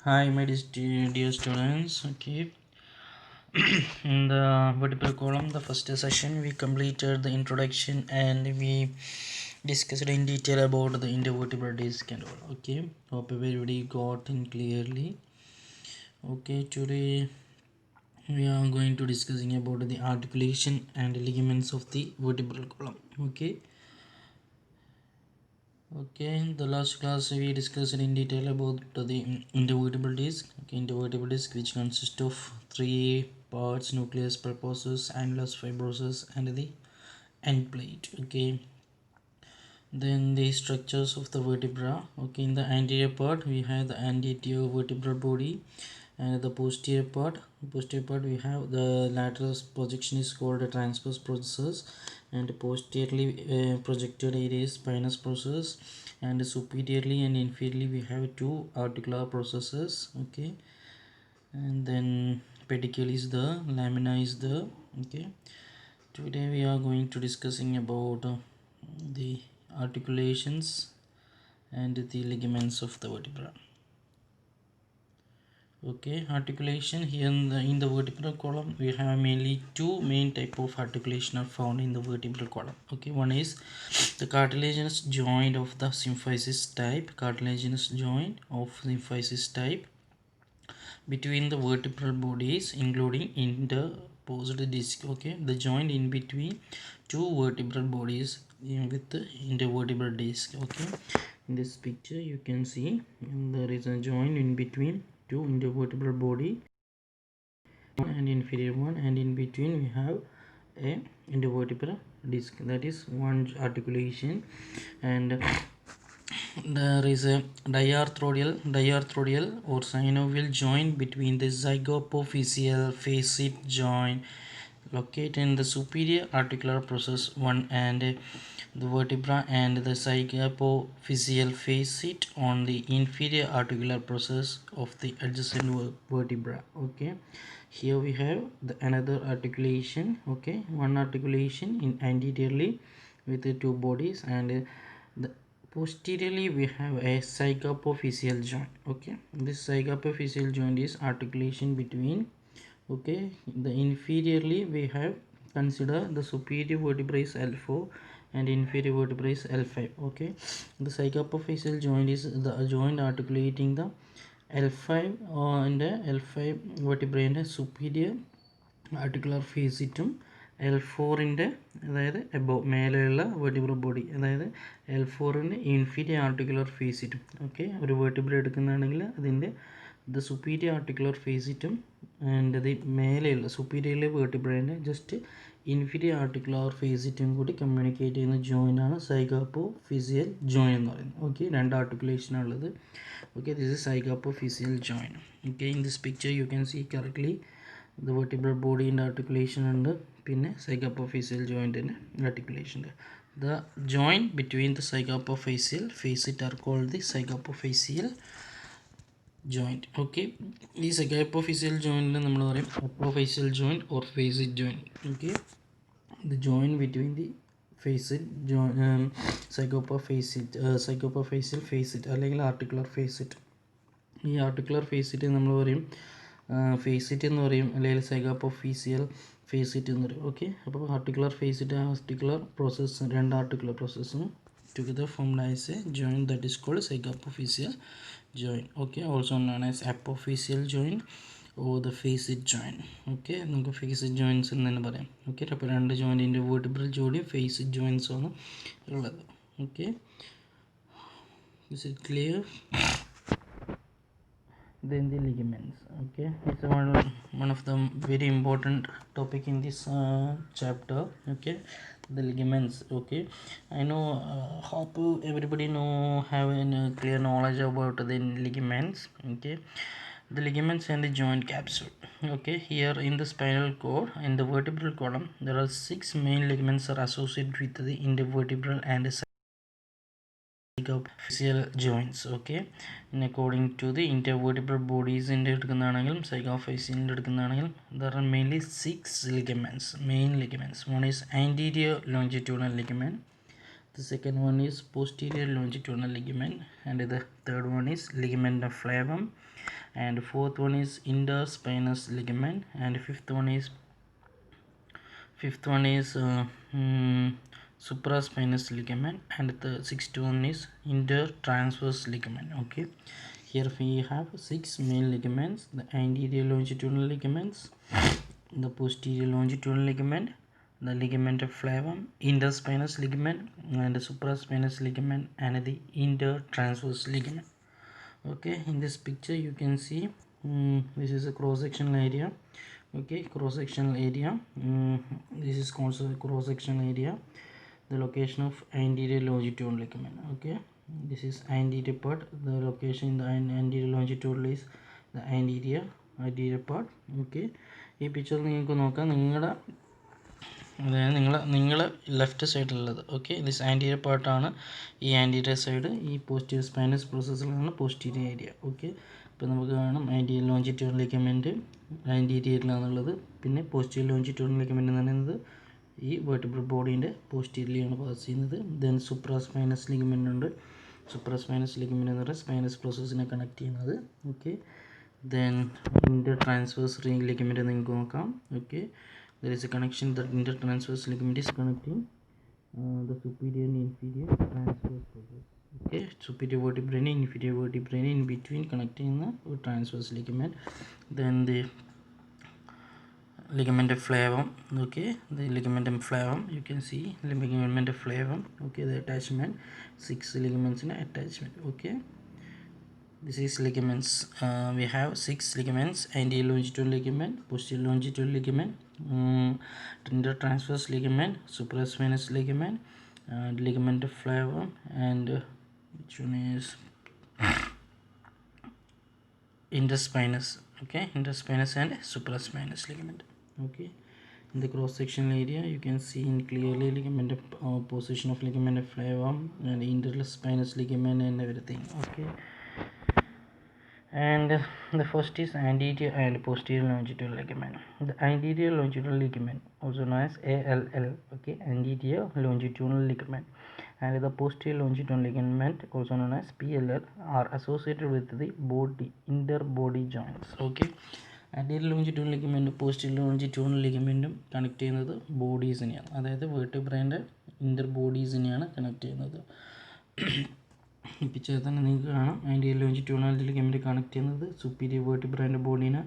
Hi, my dear students. Okay, in the vertebral column, the first session we completed the introduction and we discussed in detail about the intervertebral disc and all. Okay, hope everybody got in clearly. Okay, today we are going to discussing about the articulation and ligaments of the vertebral column. Okay, in the last class we discussed in detail about the intervertebral disc. Okay, intervertebral disc which consists of three parts: nucleus pulposus, annulus fibrosus, and the end plate. Okay, then the structures of the vertebra. Okay, in the anterior part we have the anterior vertebral body, and the posterior part we have the lateral projection is called a transverse process, and posteriorly projected area is spinous process, and superiorly and inferiorly we have two articular processes. Okay, and then pedicule is the lamina is the. Okay, today we are going to discussing about the articulations and the ligaments of the vertebra. Okay, articulation here in the vertebral column we have mainly two main type of articulation are found in the vertebral column. Okay, one is the cartilaginous joint of the symphysis type, between the vertebral bodies including interposed disc. Okay, the joint in between two vertebral bodies with the intervertebral disc. Okay, in this picture you can see there is a joint in between two intervertebral body and inferior one, and in between we have a intervertebral disc. That is one articulation. And there is a diarthrodial or synovial joint between the zygapophyseal facet joint located in the superior articular process 1 and the vertebra, and the zygapophyseal facet on the inferior articular process of the adjacent vertebra. Okay, here we have the another articulation. Okay, one articulation in anteriorly with the two bodies, and the posteriorly we have a zygapophyseal joint. Okay, this zygapophyseal joint is articulation between. Okay, the inferiorly we have consider the superior vertebrae is L4 and inferior vertebrae is L5. Okay, the zygapophyseal joint is the joint articulating the L5 and L5 vertebrae and superior articular faceറ്റും L4ൻ്റെ അതായത് above മേലെയുള്ള vertebral body അതായത് L4ൻ്റെ inferior articular ഫേസിറ്റും. Okay, ഒരു vertebra എടുക്കുന്നതാണെങ്കിൽ അതിൻ്റെ the superior articular ഫേസിറ്റും and അത് മേലെയുള്ള സുപ്പീരിയറിലെ വെർട്ടിബ്രേൻ്റെ just inferior articular ഫേസിറ്റും കൂടി communicate ചെയ്യുന്ന ജോയിൻ്റാണ് സൈഗാപ്പോഫിസിയൽ join എന്ന് പറയുന്നത്. ഓക്കെ, രണ്ട് ആർട്ടിക്കുലേഷനാണുള്ളത്. Okay, this is zygapophyseal joint. Okay, in this picture you can see correctly the vertebral body in articulation and പിന്നെ zygapophyseal joint in articulation. The joint between the zygapophyseal facet are called the zygapophyseal joint. Okay, ഈ zygapophyseal joint നമ്മൾ പറയും apophyseal joint or facet joint. Okay, the joint between the facet joint zygapophyseal facet അല്ലെങ്കിൽ articular facet. ഈ articular facet നമ്മൾ പറയും ഫേസിറ്റ് എന്ന് പറയും, അല്ലെങ്കിൽ സൈഗാപ്പോഫീസിയൽ ഫേസിറ്റ് എന്ന് പറയും. ഓക്കെ, അപ്പോൾ ആർട്ടിക്കുലർ ഫേസിറ്റ് ആർട്ടിക്കുലർ പ്രോസസ്സ് രണ്ട് ആർട്ടിക്കുലർ പ്രോസസ്സും together formed as a joint that is called zygapophyseal joint. Okay, also known as apophyseal joint or the facet joint. Okay, നമുക്ക് ഫേസിറ്റ് ജോയിൻസ് എന്ന് തന്നെ പറയാം. ഓക്കെ, അപ്പോൾ രണ്ട് ജോയിൻറ്റിൻ്റെ വെർട്ടിബ്രൽ ജോഡിയും ഫേസിറ്റ് ജോയിൻസ് ആണ് ഉള്ളത്. Okay, is it clear? Then the ligaments. Okay, it's one of the very important topic in this chapter. Okay, the ligaments. Okay, I know hope everybody have a clear knowledge about the ligaments. Okay, the ligaments and the joint capsule. Okay, here in the spinal cord, in the vertebral column, there are 6 main ligaments are associated with the intervertebral and zygapophyseal joints. Okay, and according to the intervertebral bodies in എടുക്കുന്നതാണെങ്കിലും സൈഗോഫൈസിയലിൻ്റെ എടുക്കുന്നതാണെങ്കിലും there are mainly 6 ligaments, main ligaments. One is anterior longitudinal ligament, The second one is posterior longitudinal ligament, and the third one is ligament of flavum, and fourth one is interspinous ligament, and fifth one is supraspinous ligament, and the sixth one is intertransverse ligament. Okay, here we have six main ligaments: the anterior longitudinal ligaments, the posterior longitudinal ligament, the ligament of flavum, interspinous ligament, and the supraspinous ligament, and the intertransverse ligament. Okay, in this picture you can see this is a cross-sectional area. Okay, cross-sectional area. This is also cross-sectional area, the location of anterior longitudinal ligament. Okay, this is anterior part. The location in the anterior longitudinal is the anterior part. Okay, ഈ picture നിങ്ങൾക്ക് നോക്കാം. നിങ്ങൾ left സൈഡിലുള്ളത്. Okay, this anterior പാർട്ടാണ് ഈ anterior side. ഈ posterior spinous പ്രോസസ്സിലാണ് posterior area. Okay, ഇപ്പോൾ നമുക്ക് കാണാം ആൻറ്റീരിയർ ലോഞ്ചിറ്റ്യൂണൽ ലിഗമെൻറ്റ് ആൻറ്റീരിയറിലാണുള്ളത്. പിന്നെ പോസ്റ്റീരിയർ ലോഞ്ചിറ്റ്യൂണൽ ലിഗമെൻറ്റ് എന്ന് പറയുന്നത് ഈ വെർട്ടിബ്രൽ ബോഡീൻ്റെ പോസ്റ്റീരിയറിലാണ് പാസ് ചെയ്യുന്നത്. ദെൻ സുപ്രാസ്പൈനസ് ലിഗമെൻ്റ് ഉണ്ട്. സുപ്രാസ്പൈനസ് ലിഗമെൻ്റ് എന്ന് പറയുന്നത് സ്പൈനസ് പ്രോസസ്സിനെ കണക്ട് ചെയ്യുന്നത്. ഓക്കെ, ദെൻ ഇന്റർട്രാൻസ്വേഴ്സ് ലിഗമെൻ്റ് നിങ്ങൾക്ക് നോക്കാം. Okay, there is a connection. The intertransverse ligament is connecting the superior and inferior transverse process. Okay, superior vertebrae and inferior vertebrae in between connecting the transverse ligament. Then the ligament of flavum. Okay, the ligament of flavum, you can see ligament of flavum. Okay, the attachment, 6 ligaments in attachment. Okay, this is ligaments. We have 6 ligaments: anterior longitudinal ligament, posterior longitudinal ligament, intertransverse ligament, supraspinous ligament, ligament of flavum, and which one is interspinous. Okay, interspinous and supraspinous ligament. Okay, in the cross sectional area you can see in clearly ligament of position of ligament of flavum and interspinous ligament and everything. Okay, and the first is anterior and posterior longitudinal ligament. The anterior longitudinal ligament, also known as ALL, okay, anterior longitudinal ligament, and the posterior longitudinal ligament, also known as PLL, are associated with the body interbody joints. Okay, anterior longitudinal ligament posterior longitudinal ligamentum connect ചെയ്യുന്നത് ബോഡീസിനെയാണ്, അതായത് വെർട്ടിബ്രേൻ്റെ ഇൻ്റർബോഡീസിനെയാണ് connect ചെയ്യുന്നത്. ഈ പിക്ചറിൽ തന്നെ നിങ്ങൾക്ക് കാണാം anterior longitudinal ligament connect ചെയ്യുന്നത് superior വെർട്ടിബ്രേൻ്റെ ബോഡീനെ,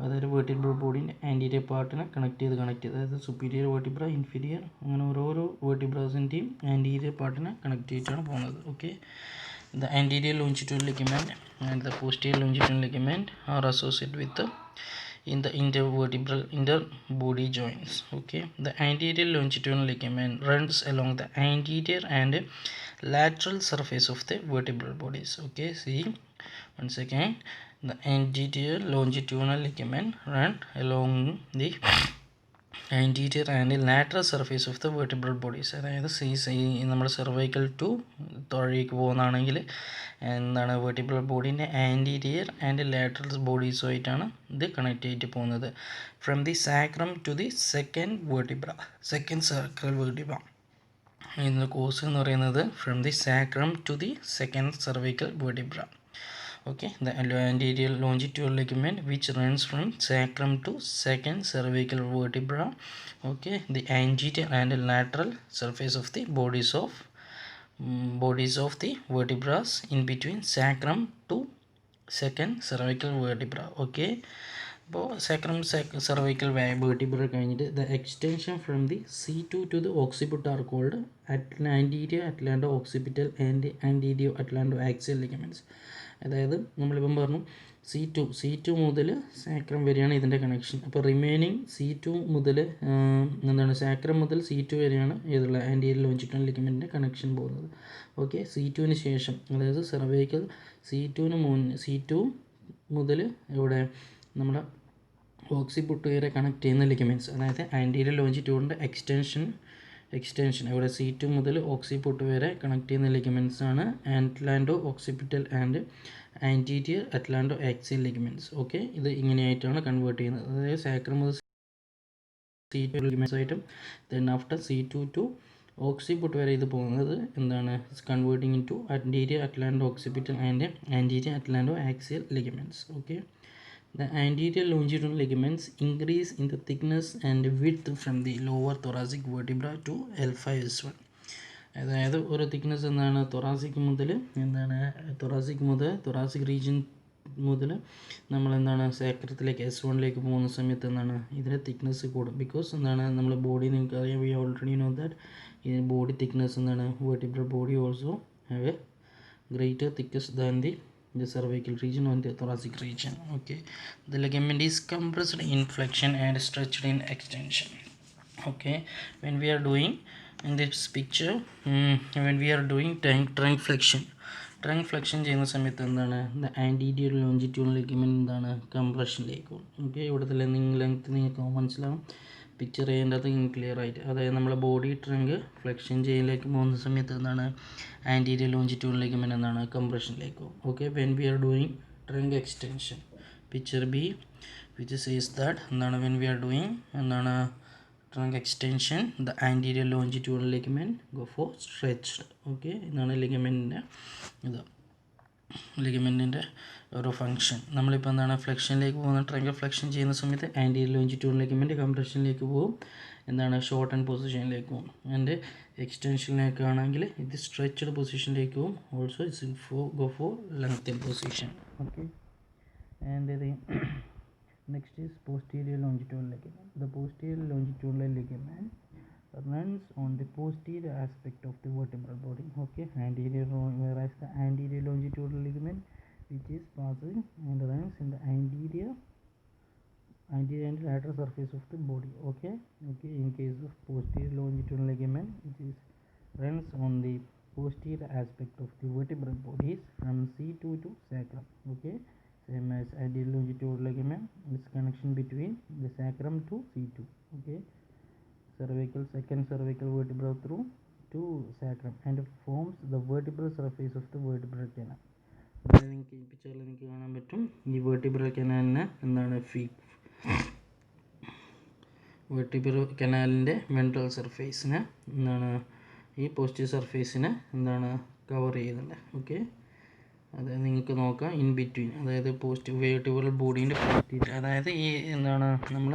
അതായത് വെർട്ടിബ്രൽ ബോഡീൻ്റെ ആൻറ്റീരിയർ പാർട്ടിനെ കണക്ട് ചെയ്ത് അതായത് സുപ്പീരിയർ വെർട്ടിബ്ര, ഇൻഫീരിയർ, അങ്ങനെ ഓരോരോ വെർട്ടിബ്രാസിൻ്റെയും ആൻറ്റീരിയർ പാർട്ടിനെ കണക്ട് ചെയ്തിട്ടാണ് പോകുന്നത്. Okay, the anterior longitudinal ligament and the posterior longitudinal ligament are associated with in the interbody joints. Okay, the anterior longitudinal ligament runs along the anterior and lateral surface of the vertebral bodies. Okay, see once again, the anterior longitudinal ligament run along the anterior and lateral surface of the vertebral bodies. അതായത് നമ്മൾ cervical to താഴേക്ക് പോകുന്നതാണെങ്കിൽ എന്താണ് vertebral ബോഡീൻ്റെ anterior and lateral ബോഡീസുമായിട്ടാണ് ഇത് connect ചെയ്തിട്ട് പോകുന്നത്. From the sacrum to the second cervical vertebra. ഇതിൻ്റെ കോഴ്സ് എന്ന് പറയുന്നത് from the sacrum to the second cervical vertebra. Okay, the anterior longitudinal ligament which runs from sacrum to second cervical vertebra. Okay, the anterior and lateral surface of the bodies of the vertebrae in between sacrum to second cervical vertebra. Okay, അപ്പോൾ sacrum cervical vertebra കഴിഞ്ഞിട്ട് the extension from the C2 to the occiput are called anterior atlanto-occipital and anterior atlanto-axial ligaments. അതായത് നമ്മളിപ്പം പറഞ്ഞു C2 മുതൽ sacrum വരെയാണ് ഇതിൻ്റെ connection. അപ്പോൾ remaining C2 മുതൽ എന്താണ് സാക്രം മുതൽ C2 വരെയാണ് ഏതുള്ള ആൻറ്റീരിയർ ലോഞ്ചിറ്റ്യൂണൽ ലിഗമെൻറ്റിൻ്റെ കണക്ഷൻ പോകുന്നത്. ഓക്കെ, C2വിന് ശേഷം അതായത് സെർവൈക്കൽ C2 മുതൽ ഇവിടെ നമ്മുടെ ഓക്സിപുട്ട് വരെ കണക്ട് ചെയ്യുന്ന ലിഗമെൻറ്റ്സ്, അതായത് ആൻറ്റീരിയർ ലോഞ്ചിറ്റ്യൂഡിൻ്റെ എക്സ്റ്റൻഷൻ ഇവിടെ C2 മുതൽ ഓക്സിപുട്ട് വരെ കണക്ട് ചെയ്യുന്ന ലിഗമെൻറ്റ്സ് ആണ് atlanto occipital and anterior atlanto axial ligaments. Okay, ഇത് ഇങ്ങനെയായിട്ടാണ് കൺവേർട്ട് ചെയ്യുന്നത്. അതായത് സാക്രം മുതൽ C2 ലിഗമെൻറ്റ്സ് ആയിട്ടും ദെൻ ആഫ്റ്റർ C2 to ഓക്സിപിറ്റ് വരെ ഇത് പോകുന്നത് എന്താണ് converting into anterior atlanto occipital and anterior atlanto axial ligaments. Okay, the anterior longitudinal ligaments increase in the thickness and width from the lower thoracic vertebra to L5S1. അതായത് ഒരു thickness എന്താണ് thoracic മുതൽ region മുതൽ നമ്മൾ എന്താണ് സേക്രത്തിലേക്ക് S1ലേക്ക് പോകുന്ന സമയത്ത് എന്താണ് ഇതിൻ്റെ തിക്നെസ് കൂടും. ബിക്കോസ് എന്താണ് നമ്മൾ ബോഡി നിങ്ങൾക്ക് അറിയാം, വി ഓൾറെഡി നോ ദാറ്റ് ഇതിന് ബോഡി തിക്നെസ് എന്താണ് vertebral body also have A greater thickness than the cervical region and the thoracic region. Okay, the ligament is compressed in flexion and stretched in extension. Okay, when we are doing in this picture, when we are doing trunk flexion ചെയ്യുന്ന സമയത്ത് എന്താണ് the anterior longitudinal ligament എന്താണ് കംപ്രഷനിലേക്ക്. Okay, ഇവിടുത്തെ length നിങ്ങൾക്ക് മനസ്സിലാവും, picture ചെയ്യേണ്ടത് clear ആയിട്ട്. അതായത് നമ്മളെ ബോഡി ട്രങ്ക് ഫ്ലെക്ഷൻ ചെയ്യലേക്ക് പോകുന്ന സമയത്ത് എന്താണ് ആൻറ്റീരിയർ ലോഞ്ചിറ്റ്യൂണൽ ലിഗമെന്റ് എന്താണ് കംപ്രഷനിലേക്ക്. Okay, when we are doing trunk extension, picture B which says that എന്താണ് വെൻ വി ആർ ഡൂയിങ് എന്താണ് trunk extension the anterior longitudinal ligament go for stretched. Okay, ഇതാണ് ലിഗമെൻറ്റിൻ്റെ ഒരു ഫങ്ഷൻ. നമ്മളിപ്പോൾ എന്താണ് ഫ്ലെക്ഷനിലേക്ക് പോകുന്ന ട്രങ്ക് ഫ്ലെക്ഷൻ ചെയ്യുന്ന സമയത്ത് ആൻറ്റീരിയർ ലോഞ്ചിറ്റ്യൂണൽ ലിഗമെൻറ്റ് കംപ്രഷനിലേക്ക് പോകും, എന്താണ് ഷോർട്ട് ആൻഡ് പൊസിഷനിലേക്ക് പോകും. ആൻഡ് എക്സ്റ്റൻഷനിലേക്കാണെങ്കിൽ ഇത് സ്ട്രെച്ച്ഡ് പൊസിഷനിലേക്ക് പോകും, also it's go for lengthen position. Okay, and ഇത് next is posterior longitudinal ligament. The posterior longitudinal ligament runs on the posterior aspect of the vertebral body. Okay, whereas the anterior longitudinal ligament which is passing and runs in the anterior and lateral surface of the body. Okay, in case of posterior longitudinal ligament which is runs on the posterior aspect of the vertebral bodies from C2 to sacrum. Okay, same as anterior longitudinal ligament is connection between the sacrum to C2. Okay, second cervical vertebra through to sacrum and forms the vertebral surface of the vertebral canal. അതായത് നിങ്ങൾക്ക് ഈ പിക്ചറിൽ നിങ്ങൾക്ക് കാണാൻ പറ്റും, ഈ vertebral കനാലിനെ എന്താണ് vertebral കനാലിൻ്റെ ventral സർഫേസിനെ എന്താണ് ഈ പോസ്റ്റീരിയർ സർഫേസിനെ എന്താണ് കവർ ചെയ്യുന്നുണ്ട്. ഓക്കെ, അതായത് നിങ്ങൾക്ക് നോക്കാം ഇൻ ബിറ്റ്വീൻ, അതായത് വെർട്ടിബ്രൽ ബോഡീൻ്റെ പോസ്റ്റീരിയർ, അതായത് ഈ എന്താണ് നമ്മൾ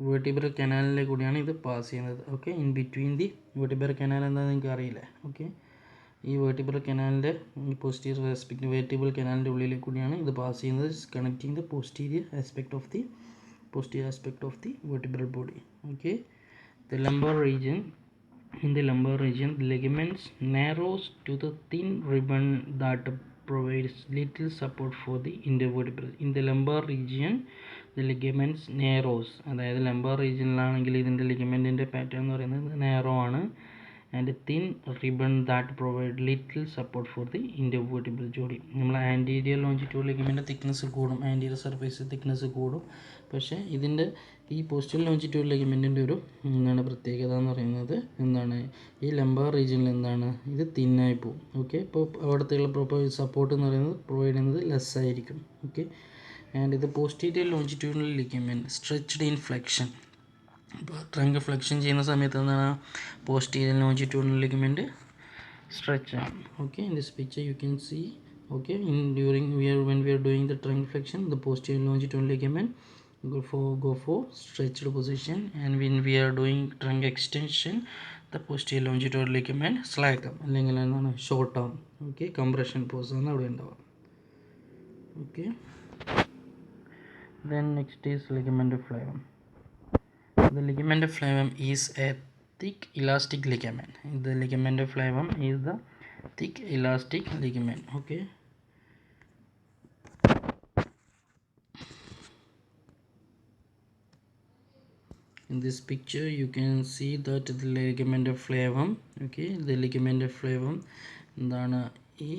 വെർട്ടിബ്രൽ കനാലിലെ കൂടിയാണ് ഇത് പാസ് ചെയ്യുന്നത്. Okay, in between the vertebral canal എന്താണെന്ന് നിങ്ങൾക്ക് അറിയില്ല. ഓക്കെ, ഈ വെർട്ടിബ്രൽ കനാലിൻ്റെ പോസ്റ്റീരിയർ വെർട്ടിബ്രൽ കനാലിൻ്റെ ഉള്ളിൽ കൂടിയാണ് ഇത് പാസ് ചെയ്യുന്നത്, connecting the posterior aspect of the vertebral body. Okay, the lumbar region, in the lumbar region the ligaments narrows to the thin ribbon that provides little support for the intervertebral. In the lumbar region the ligaments narrows, അതായത് lumbar regionിലാണെങ്കിൽ ഇതിൻ്റെ ലിഗമെൻറ്റിൻ്റെ pattern എന്ന് പറയുന്നത് narrow ആണ്, and thin ribbon that provide little support for the intervertebral ജോഡി. നമ്മൾ anterior longitudinal ligament thickness കൂടും, ആൻറ്റീരിയർ സർഫേസ് തിക്നെസ് കൂടും, പക്ഷേ ഇതിൻ്റെ ഈ പോസ്റ്റീരിയർ ലോഞ്ചിറ്റ്യൂണൽ ലിഗമെൻറ്റിൻ്റെ ഒരു എന്താണ് പ്രത്യേകത എന്ന് പറയുന്നത് എന്താണ് ഈ ലംബാർ റീജിയനിൽ എന്താണ് ഇത് തിന്നായി പോകും. ഓക്കെ, ഇപ്പോൾ അവിടുത്തെ സപ്പോർട്ട് എന്ന് പറയുന്നത് പ്രൊവൈഡ് ചെയ്യുന്നത് ലെസ് ആയിരിക്കും. ഓക്കെ, ആൻഡ് ഇത് posterior longitudinal ligament stretched in flexion. ഇപ്പോൾ ട്രങ്ക് ഫ്ലെക്ഷൻ ചെയ്യുന്ന സമയത്ത് എന്താണ് posterior longitudinal ligament stretch arm. Okay, in this picture you can see, okay, when we are doing the trunk flexion the posterior longitudinal ligament go for stretched position, and when we are doing trunk extension the posterior longitudinal ligament slack അല്ലെങ്കിൽ എന്താണ് short ആവും. Okay, compression pose ആണ് അവിടെ ഉണ്ടാവുക. Okay, then next is ligamentous flavum. The ligamentous flavum is a thick elastic ligament. The ligamentous flavum is the thick elastic ligament. Okay, in this picture you can see that the ligamentous flavum. Okay, the ligamentous flavum എന്താണ് ഈ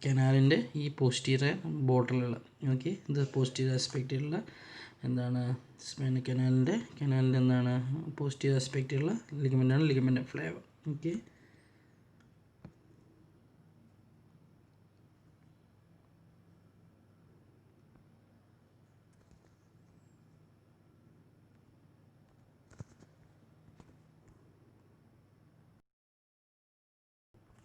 കനാലിൻ്റെ ഈ posterior ബോർഡറിലുള്ള, okay, ഇത് posterior ആസ്പെക്റ്റിലുള്ള എന്താണ് കനാലിൻ്റെ എന്താണ് പോസ്റ്റീരിയർ ആസ്പെക്റ്റിലുള്ള ലിഗമെൻ്റാണ് ligament flavum. Okay,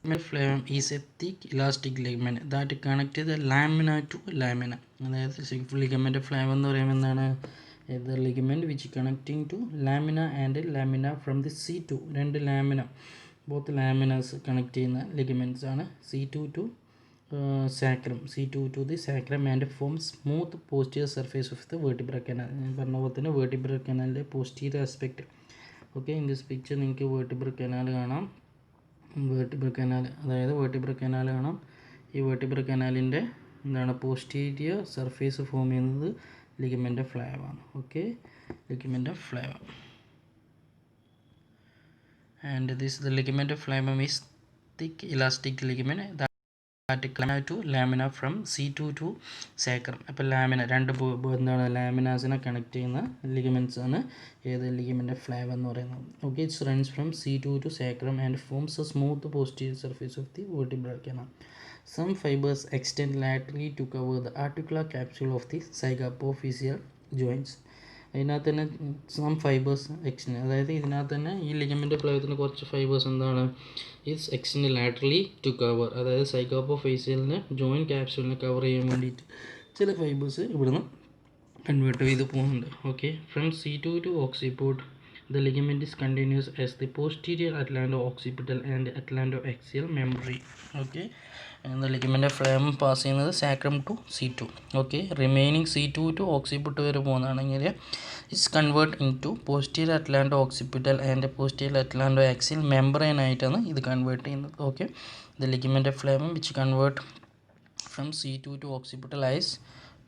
Flavum is a thick elastic ligament that connects the lamina to lamina. Ligament flavum എന്ന് പറയുമ്പോൾ എന്താണ് the ligament which connecting to lamina and lamina from the C2 രണ്ട് lamina both laminas connect ചെയ്യുന്ന ligaments ആണ് C2 to sacrum C2 to the sacrum and form smooth posterior surface of the vertebral canal. ഞാൻ പറഞ്ഞ പോലെ തന്നെ vertebral canalന്റെ posterior aspect. Okay, in this picture നിങ്ങൾക്ക് vertebral canal കാണാം. Vertebral canal അതായത് vertebral canal കാണാം. ഈ വേർട്ടിബ്രൽ കനാലിൻ്റെ എന്താണ് പോസ്റ്റീരിയർ സർഫേസ് ഫോം ചെയ്യുന്നത് ലിഗമെൻ്റ് ഫ്ലേവാണ്. Okay, ligament flavum and this the ligament flavum is thick elastic ligament to lamina from C2 to sacrum. അപ്പോൾ ലാമിന രണ്ട് എന്താണ് ലാമിനാസിനെ കണക്ട് ചെയ്യുന്ന ലിഗമെൻറ്റ്സ് ആണ് ഏത് ലിഗമെൻ്റ് ഫ്ലേവ എന്ന് പറയുന്നത്. Okay, it's runs from C2 to sacrum and forms a smooth posterior surface of the vertebral canal. Some fibers extend laterally to cover the articular capsule of the zygapophyseal joints. അതിനകത്ത് തന്നെ some fibres extend, അതായത് ഇതിനകത്ത് തന്നെ ഈ ligament ഫ്ലേവത്തിന് കുറച്ച് fibres എന്താണ് its extend laterally to cover, അതായത് സൈഗോപോഫേസിയലിനെ ജോയിൻറ്റ് ക്യാപ്സ്യൂളിനെ കവർ ചെയ്യാൻ വേണ്ടിയിട്ട് ചില ഫൈബേഴ്സ് ഇവിടുന്ന് കൺവേർട്ട് ചെയ്ത് പോകുന്നുണ്ട്. Okay, from C2 to occiput the ligament is continuous as the posterior atlanto-occipital and atlanto-axial membrane. Okay, and the ligament flavum pass ചെയ്യുന്നത് sacrum to C2. Okay, remaining C2 to occiput വരെ പോകുന്നതാണെങ്കിൽ it's convert into posterior atlanto occipital and posterior atlanto axial membrane ആയിട്ടാണ് ഇത് convert ചെയ്യുന്നത്. Okay, the ligament flavum which convert from C2 to occipital as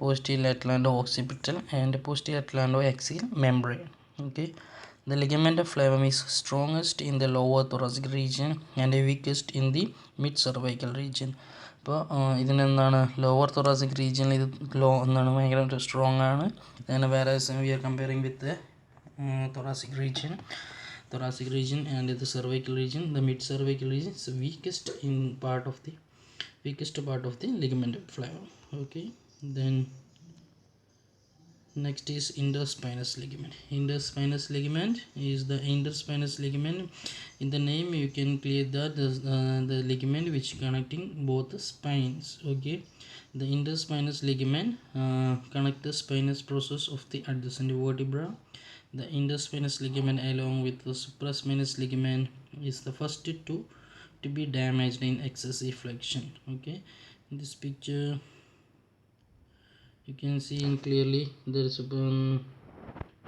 posterior atlanto-occipital and posterior atlanto-axial membrane. Okay, the ligament flavum is strongest in the lower thoracic region and weakest in the mid-cervical region. അപ്പോൾ ഇതിനെന്താണ് lower thoracic region ഇത് എന്താണ് ഭയങ്കര strong ആണ്. then whereas we are comparing with the thoracic region and the cervical region, the mid-cervical region is weakest part of the ligament flavum. Okay, then next is interspinous ligament. Interspinous ligament is the interspinous ligament. In the name you can clear that the ligament which connecting both the spines. Okay, the interspinous ligament connect the spinous process of the adjacent vertebra. The interspinous ligament along with the supraspinous ligament is the first to be damaged in excessive flexion. Okay, in this picture you can see clearly there is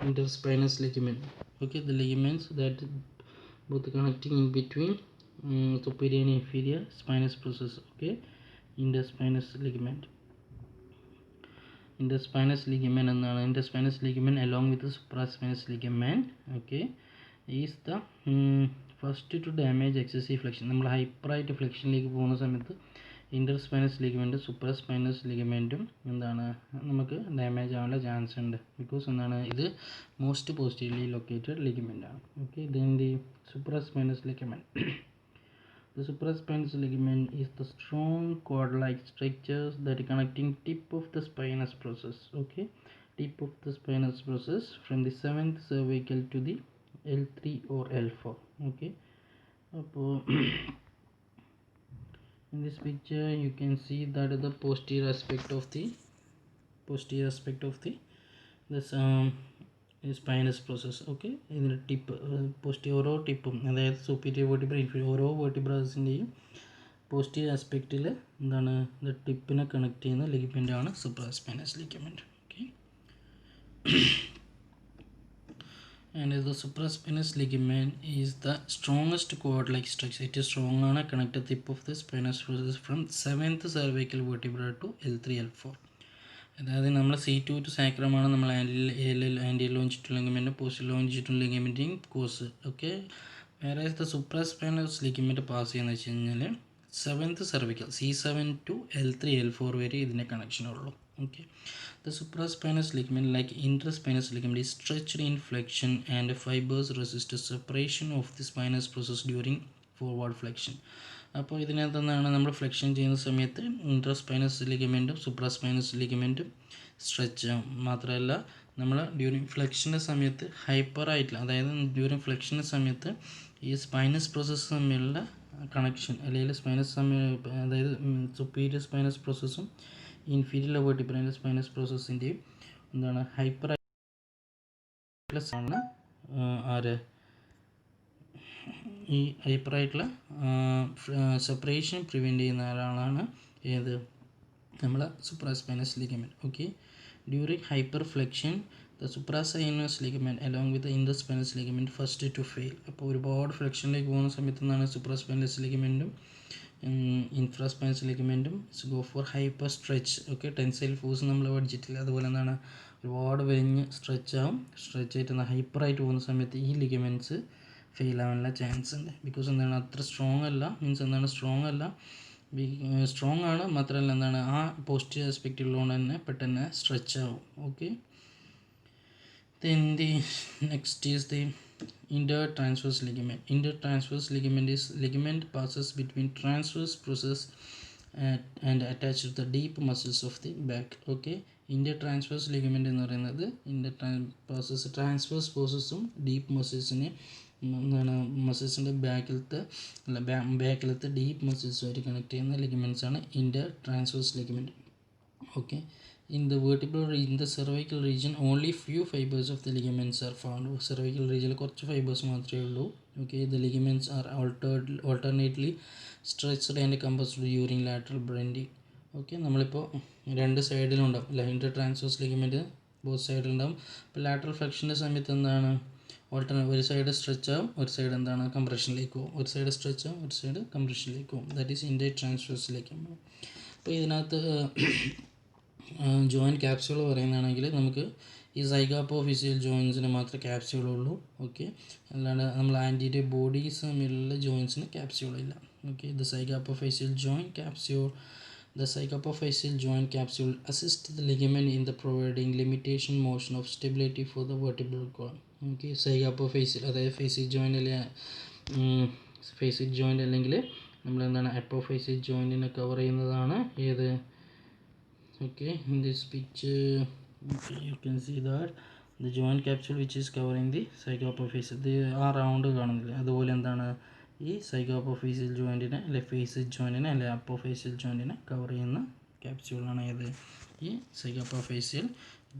interspinous ligament. Okay, the ligaments that both connecting in between superior and inferior spinous process. Okay, interspinous ligament and interspinous ligament along with the supraspinous ligament. Okay, is the first to damage excessive flexion. നമ്മൾ ഹൈപ്പറായിട്ട് ഫ്ലെക്ഷനിലേക്ക് പോകുന്ന സമയത്ത് ഇൻ്റർസ്പൈനസ് ലിഗമെൻറ്റും സൂപ്പർസ്പൈനസ് ലിഗമെൻറ്റും എന്താണ് നമുക്ക് damage ആവാനുള്ള chance ഉണ്ട്. Because എന്താണ് ഇത് most posteriorly located ligament ആണ്. Okay, then the supraspinous ligament. The supraspinous ligament is the strong cord-like structures that connecting tip of the spinous process. Okay, tip of the spinous process from the 7th cervical to the L3 or L4. Okay, in this picture you can see that the posterior aspect of the spinous process. Okay, ഇതിൻ്റെ tip ഓരോ ടിപ്പും അതായത് superior vertebra inferior ഓരോ വെർട്ടിബ്രാസിൻ്റെയും posterior ആസ്പെക്റ്റിൽ എന്താണ് ടിപ്പിനെ connect ചെയ്യുന്ന ligament ആണ് supraspinous ligament. Okay, and the supraspinous ligament is the strongest cord-like structure. It is strong ആണ് connect the tip of the spinous process from 7th cervical vertebra to L3 L4. അതായത് നമ്മൾ C2 to sacrum ആണ് നമ്മൾ anterior longitudinal ലിഗമെൻറ്റും posterior longitudinal ലിഗമെൻറ്റിൻ്റെയും course. Okay, വേറെ the supraspinous ligament pass ചെയ്യുന്നത് വെച്ച് കഴിഞ്ഞാൽ 7th cervical C7 to L3 L4 വരെ ഇതിൻ്റെ കണക്ഷനുള്ളൂ. Okay, the supraspinous ligament like interspinous ligament is stretched in flexion and fibers resist separation of the spinous process during forward flexion. അപ്പോൾ ഇതിനകത്ത് എന്താണ് നമ്മൾ ഫ്ലെക്ഷൻ ചെയ്യുന്ന സമയത്ത് ഇൻട്രസ്പൈനസ് ലിഗമെൻറ്റും സൂപ്രാസ്പൈനസ് ലിഗമെൻറ്റും സ്ട്രെച്ച് ആവും. മാത്രമല്ല നമ്മൾ ഡ്യൂറിങ് ഫ്ലെക്ഷൻ്റെ സമയത്ത് ഹൈപ്പറായിട്ടില്ല, അതായത് ഡ്യൂറിങ് ഫ്ലെക്ഷൻ്റെ സമയത്ത് ഈ സ്പൈനസ് പ്രോസസ്സ് തമ്മിലുള്ള കണക്ഷൻ അല്ലെങ്കിൽ സ്പൈനസ് അതായത് സുപ്പീരിയർ സ്പൈനസ് പ്രോസസ്സും ഇൻഫീരിയർ വെർട്ടിബ്രൽ സ്പൈനസ് പ്രോസസ്സിൻ്റെയും എന്താണ് ഹൈപ്പർ ആണ് ആര് ഈ ഹൈപ്പറായിട്ടുള്ള സെപ്പറേഷൻ പ്രിവെൻറ്റ് ചെയ്യുന്ന ഒരാളാണ് ഏത് നമ്മൾ supraspinous ligament. Okay, during hyper flexion the supraspinous ligament along with interspinous ligament first to fail. അപ്പോൾ ഒരുപാട് ഫ്ലെക്ഷനിലേക്ക് പോകുന്ന സമയത്ത് നിന്നാണ് സുപ്രാസ്പൈനസ് ലിഗമെൻറ്റും ഇൻഫ്രാസ്പൈനസ് ലിഗമെൻറ്റും go for hyper stretch. Okay, tensile force നമ്മൾ പഠിച്ചിട്ടില്ല. അതുപോലെ എന്താണ് ഒരുപാട് വലിഞ്ഞ് സ്ട്രെച്ച് ആയിട്ട് ഹൈപ്പറായിട്ട് പോകുന്ന സമയത്ത് ഈ ലിഗമെൻറ്റ്സ് ഫെയിൽ ആവാനുള്ള ചാൻസ് ഉണ്ട്. ബിക്കോസ് എന്താണ് അത്ര സ്ട്രോങ് അല്ല, മീൻസ് എന്താണ് സ്ട്രോങ് ആണ്, മാത്രമല്ല എന്താണ് ആ പോസിറ്റീവ് ആസ്പെക്റ്റ് ഉള്ളതുകൊണ്ട് തന്നെ പെട്ടെന്ന് സ്ട്രെച്ച് ആവും. Okay, then the next is the intertransverse ligament. Intertransverse ligament is ligament passes between transverse process and attached to the deep muscles of the back. Okay, intertransverse ligament എന്ന് പറയുന്നത് transverse പ്രോസസ്സും deep മസിൽസിനെ എന്താണ് മസിൽസിൻ്റെ ബാക്കിലത്തെ deep മസിൽസുമായിട്ട് connect ചെയ്യുന്ന ligaments ആണ് intertransverse ligament. Okay, in the vertebral in the cervical region only few fibers of the ligaments are found. Cervical region കുറച്ച് fibres മാത്രമേ ഉള്ളൂ. Okay, the ligaments are alternately stretched and compressed during lateral bending. Okay, നമ്മളിപ്പോൾ രണ്ട് സൈഡിലുണ്ടാവും അല്ല, ഇന്റർട്രാൻസ്വേഴ്സ് ligament both സൈഡിലുണ്ടാവും. അപ്പോൾ lateral ഫ്ലെക്ഷൻ്റെ സമയത്ത് എന്താണ് ഒരു സൈഡ് സ്ട്രെച്ച് ആവും, ഒരു സൈഡ് എന്താണ് കംപ്രഷനിലേക്ക് പോകും, ഒരു സൈഡ് സ്ട്രെച്ച് ആവും, ഒരു സൈഡ് കംപ്രഷനിലേക്ക് പോകും. That is intertransverse ligament. അപ്പോൾ ഇതിനകത്ത് ജോയിൻറ്റ് ക്യാപ്സ്യൂൾ പറയുന്നതാണെങ്കിൽ നമുക്ക് ഈ സൈഗോപോഫിസിയൽ ജോയിൻസിന് മാത്രമേ ക്യാപ്സ്യൂളുള്ളൂ. ഓക്കെ, അല്ലാണ്ട് നമ്മൾ ആൻറ്റീരിയർ ബോഡീസ് തമ്മിലുള്ള ജോയിൻസിന് ക്യാപ്സ്യൂളില്ല. Okay, the zygapophyseal joint capsule The psychopophyseal joint capsule assists the ligament in the providing limitation motion of stability for the vertebral column. Okay, psychopophyseal അതായത് ഫേസിക് ജോയിൻ്റ് അല്ലെങ്കിൽ നമ്മളെന്താണ് അപ്പോഫൈസിയൽ ജോയിൻറ്റിനെ കവർ ചെയ്യുന്നതാണ് ഏത്. Okay, in this picture you can see that the joint capsule which is covering the psychopophyseal ആ round കാണുന്നില്ല, അതുപോലെ എന്താണ് ഈ സൈഗോപോഫീസിയൽ ജോയിൻറ്റിനെ അല്ലെ ഫേസിക് ജോയിൻറ്റിനെ അല്ലെ അപ്പോഫേസിയൽ ജോയിൻറ്റിനെ കവർ ചെയ്യുന്ന ക്യാപ്സ്യൂളാണ് ഏത് ഈ സൈഗോപോഫേസിയൽ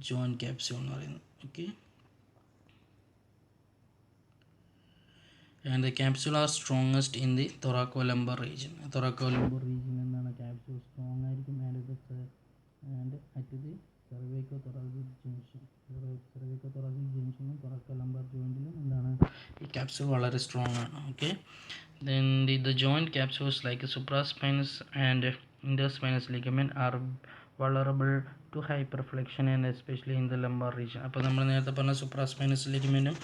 ജോയിൻറ്റ് ക്യാപ്സ്യൂൾ എന്ന് പറയുന്നത്. Okay, and the capsule are strongest in the thoracolumbar region. thoracolumbar region എന്നാണ് ക്യാപ്സ്യൂൾ സ്ട്രോങ് ആയിരിക്കും. And at the cervicothoracic junction, cervicothoracic ജംഗ്ഷനും thoracolumbar ജോയിൻറ്റിലും എന്താണ് ഈ ക്യാപ്സ്യൂൾ വളരെ സ്ട്രോങ് ആണ്. Okay, then the joint capsules like supraspinous and interspinous ligament are vulnerable to hyperflexion and especially in the lumbar region. അപ്പോൾ നമ്മൾ നേരത്തെ പറഞ്ഞ സുപ്രാസ്പൈനസ് ലിഗമെൻറ്റും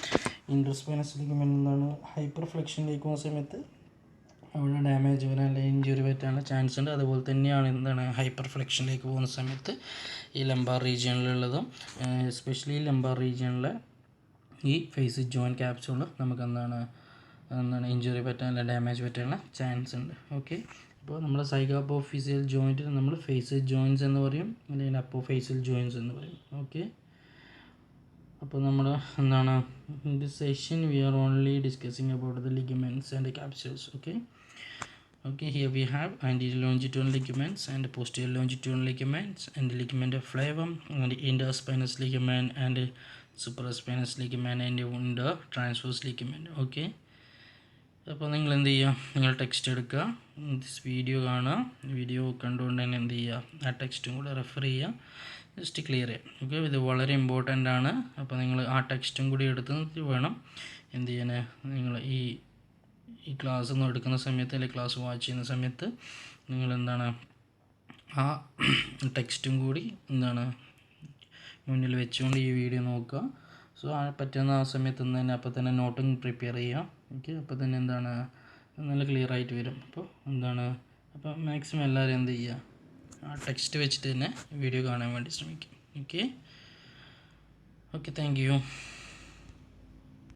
ഇൻറ്റർസ്പൈനസ് ലിഗമെൻറ്റും എന്താണ് ഹൈപ്പർ ഫ്ലെക്ഷനിലേക്ക് പോകുന്ന സമയത്ത് അവിടെ ഡാമേജ് വരാൻ അല്ലെങ്കിൽ ഇഞ്ചുറി പറ്റാനുള്ള ചാൻസ് ഉണ്ട്. അതുപോലെ തന്നെയാണ് എന്താണ് ഹൈപ്പർ ഫ്ലെക്ഷനിലേക്ക് പോകുന്ന സമയത്ത് ഈ ലംബാർ റീജിയനിലുള്ളതും എസ്പെഷ്യലി ലംബാർ റീജിയനിലെ ഈ ഫേസിക് ജോയിൻറ്റ് ക്യാപ്സ്യൂൾ നമുക്ക് എന്താണ് ഇഞ്ചുറി പറ്റാനുള്ള ഡാമേജ് പറ്റാനുള്ള ചാൻസ് ഉണ്ട്. ഓക്കെ, അപ്പോൾ നമ്മൾ സൈഗോപോഫിസിയൽ ജോയിൻറ്റിന് നമ്മൾ ഫേസിക് ജോയിൻറ്റ്സ് എന്ന് പറയും, അല്ലെങ്കിൽ അപ്പോഫേസിയൽ ജോയിൻറ്റ്സ് എന്ന് പറയും. ഓക്കെ, അപ്പോൾ നമ്മൾ എന്താണ് in this session we are only discussing about the ligaments and capsules. Okay, here we have anterior longitudinal ligaments and posterior longitudinal ligaments and the ligament of flavum and the interspinous ligament and supraspinous ligament and the transverse ligament. Okay, അപ്പോൾ നിങ്ങൾ എന്ത് ചെയ്യുക, നിങ്ങൾ text എടുക്കുക, this video കാണുക, video കണ്ടുകൊണ്ട് തന്നെ എന്ത് ചെയ്യുക, ആ ടെക്സ്റ്റും കൂടെ റെഫർ ചെയ്യുക, ജസ്റ്റ് ക്ലിയർ ചെയ്യുക. ഓക്കെ, ഇത് വളരെ ഇമ്പോർട്ടൻ്റ് ആണ്. അപ്പോൾ നിങ്ങൾ ആ ടെക്സ്റ്റും കൂടി എടുത്ത് വേണം എന്ത് ചെയ്യാൻ, നിങ്ങൾ ഈ ക്ലാസ് ഒന്നും എടുക്കുന്ന സമയത്ത് അല്ലെങ്കിൽ ക്ലാസ് വാച്ച് ചെയ്യുന്ന സമയത്ത് നിങ്ങൾ എന്താണ് ആ ടെക്സ്റ്റും കൂടി എന്താണ് മുന്നിൽ വെച്ചുകൊണ്ട് ഈ വീഡിയോ നോക്കുക. സോ പറ്റുന്ന ആ സമയത്ത് തന്നെ അപ്പോൾ തന്നെ നോട്ടും പ്രിപ്പയർ ചെയ്യുക. ഓക്കെ, അപ്പോൾ തന്നെ എന്താണ് നല്ല ക്ലിയർ ആയിട്ട് വരും. അപ്പോൾ മാക്സിമം എല്ലാവരും എന്ത് ചെയ്യുക, ആ ടെക്സ്റ്റ് വെച്ചിട്ട് തന്നെ വീഡിയോ കാണാൻ വേണ്ടി ശ്രമിക്കും. Okay, thank you.